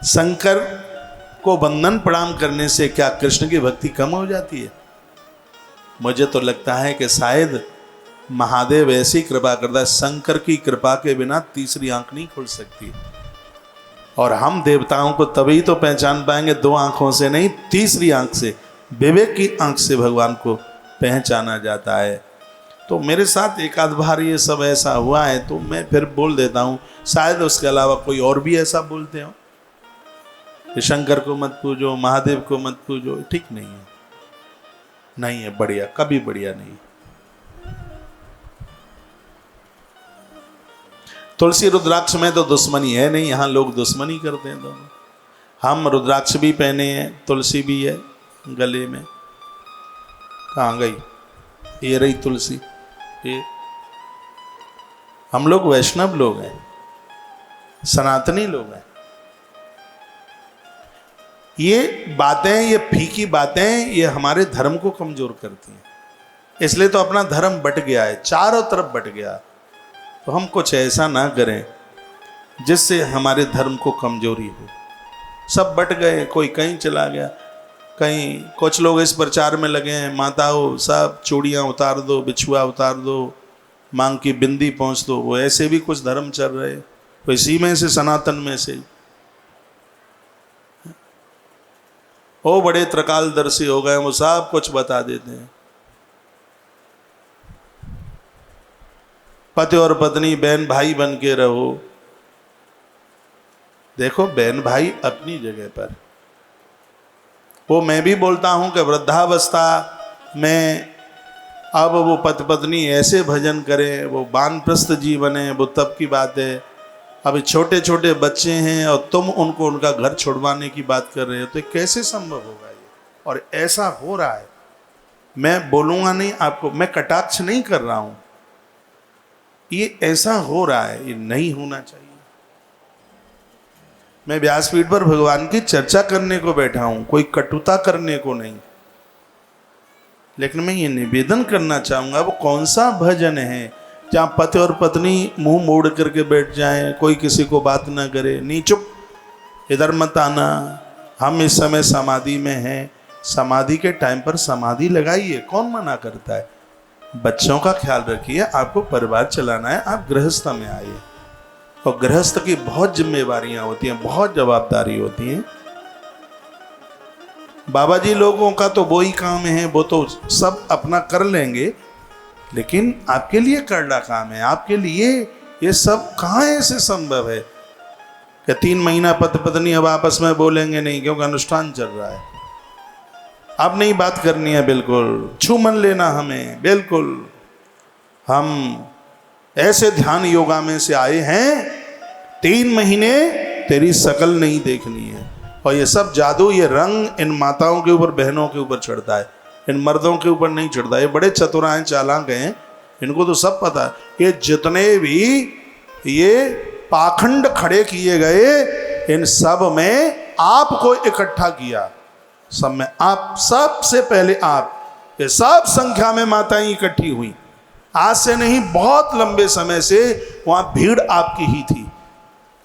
शंकर को वंदन प्रणाम करने से क्या कृष्ण की भक्ति कम हो जाती है? मुझे तो लगता है कि शायद महादेव ऐसी कृपा करता है, शंकर की कृपा के बिना तीसरी आंख नहीं खुल सकती। और हम देवताओं को तभी तो पहचान पाएंगे, दो आंखों से नहीं, तीसरी आंख से, विवेक की आंख से भगवान को पहचाना जाता है। तो मेरे साथ एक आध बार ये सब ऐसा हुआ है तो मैं फिर बोल देता हूँ, शायद उसके अलावा कोई और भी ऐसा बोलते हो कि शंकर को मत पूजो, महादेव को मत पूजो। ठीक नहीं है, नहीं है बढ़िया, कभी बढ़िया नहीं। तुलसी रुद्राक्ष में तो दुश्मनी है नहीं, यहाँ लोग दुश्मनी करते हैं दोनों। हम रुद्राक्ष भी पहने हैं, तुलसी भी है गले में। कहाँ गई? ये रही तुलसी। ये हम लोग वैष्णव लोग हैं, सनातनी लोग हैं। ये बातें, ये फीकी बातें, ये हमारे धर्म को कमजोर करती हैं। इसलिए तो अपना धर्म बट गया है, चारों तरफ बट गया। तो हम कुछ ऐसा ना करें जिससे हमारे धर्म को कमजोरी हो। सब बट गए, कोई कहीं चला गया, कहीं कुछ लोग इस प्रचार में लगे हैं, माताओं सब चूड़ियाँ उतार दो, बिछुआ उतार दो, मांग की बिंदी पहुँच दो। वो ऐसे भी कुछ धर्म चल रहे, तो इसी में से, सनातन में से वो बड़े त्रकालदर्शी हो गए, वो सब कुछ बता देते हैं। पति और पत्नी बहन भाई बन के रहो। देखो बहन भाई अपनी जगह पर, वो मैं भी बोलता हूं कि वृद्धावस्था में अब वो पति पत्नी ऐसे भजन करें, वो वानप्रस्थ जीवन है, वो तब की बात है। अभी छोटे छोटे बच्चे हैं और तुम उनको उनका घर छुड़वाने की बात कर रहे हो, तो कैसे संभव होगा ये? और ऐसा हो रहा है। मैं बोलूँगा नहीं आपको, मैं कटाक्ष नहीं कर रहा हूँ, ये ऐसा हो रहा है, ये नहीं होना चाहिए। मैं व्यासपीठ पर भगवान की चर्चा करने को बैठा हूं, कोई कटुता करने को नहीं। लेकिन मैं ये निवेदन करना चाहूंगा, वो कौन सा भजन है जहाँ पति और पत्नी मुंह मोड़ करके बैठ जाएं, कोई किसी को बात ना करे, नहीं चुप, इधर मत आना, हम इस समय समाधि में हैं। समाधि के टाइम पर समाधि लगाइए, कौन मना करता है? बच्चों का ख्याल रखिए, आपको परिवार चलाना है, आप गृहस्थ में आइए। और गृहस्थ की बहुत जिम्मेवारियां होती हैं, बहुत जवाबदारी होती हैं। बाबा जी लोगों का तो वो ही काम है, वो तो सब अपना कर लेंगे, लेकिन आपके लिए करना काम है। आपके लिए ये सब कहाँ ऐसे संभव है कि 3 महीना पति पत्नी अब आपस में बोलेंगे नहीं, क्योंकि अनुष्ठान चल रहा है। अब नहीं बात करनी है, बिल्कुल छू मन लेना हमें, बिल्कुल। हम ऐसे ध्यान योगा में से आए हैं, 3 महीने तेरी शकल नहीं देखनी है। और ये सब जादू, ये रंग इन माताओं के ऊपर, बहनों के ऊपर चढ़ता है, इन मर्दों के ऊपर नहीं चढ़ता। ये बड़े चतुराए चालाक हैं, इनको तो सब पता है। ये जितने भी ये पाखंड खड़े किए गए, इन सब में आपको इकट्ठा किया, सब में आप, सबसे पहले आप। ये सब संख्या में माताएं इकट्ठी हुई, आज से नहीं, बहुत लंबे समय से वहां भीड़ आपकी ही थी।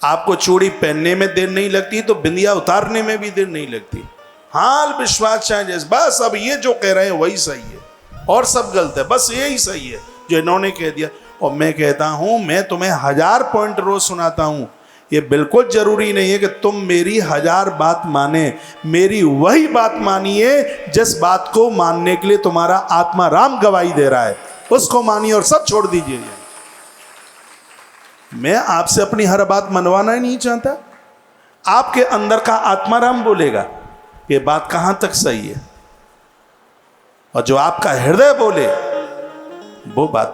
आपको चूड़ी पहनने में देर नहीं लगती, तो बिंदिया उतारने में भी देर नहीं लगती। हाल विश्वास चाहे जैसे, बस अब ये जो कह रहे हैं वही सही है और सब गलत है, बस यही सही है जो इन्होंने कह दिया। और मैं कहता हूं, मैं तुम्हें 1000 पॉइंट रोज सुनाता हूं, ये बिल्कुल जरूरी नहीं है कि तुम मेरी 1000 बात माने। मेरी वही बात मानिए जिस बात को मानने के लिए तुम्हारा आत्मा राम गवाही दे रहा है, उसको मानिए और सब छोड़ दीजिए। मैं आपसे अपनी हर बात मनवाना ही नहीं चाहता। आपके अंदर का आत्मा राम बोलेगा ये बात कहां तक सही है, और जो आपका हृदय बोले वो बात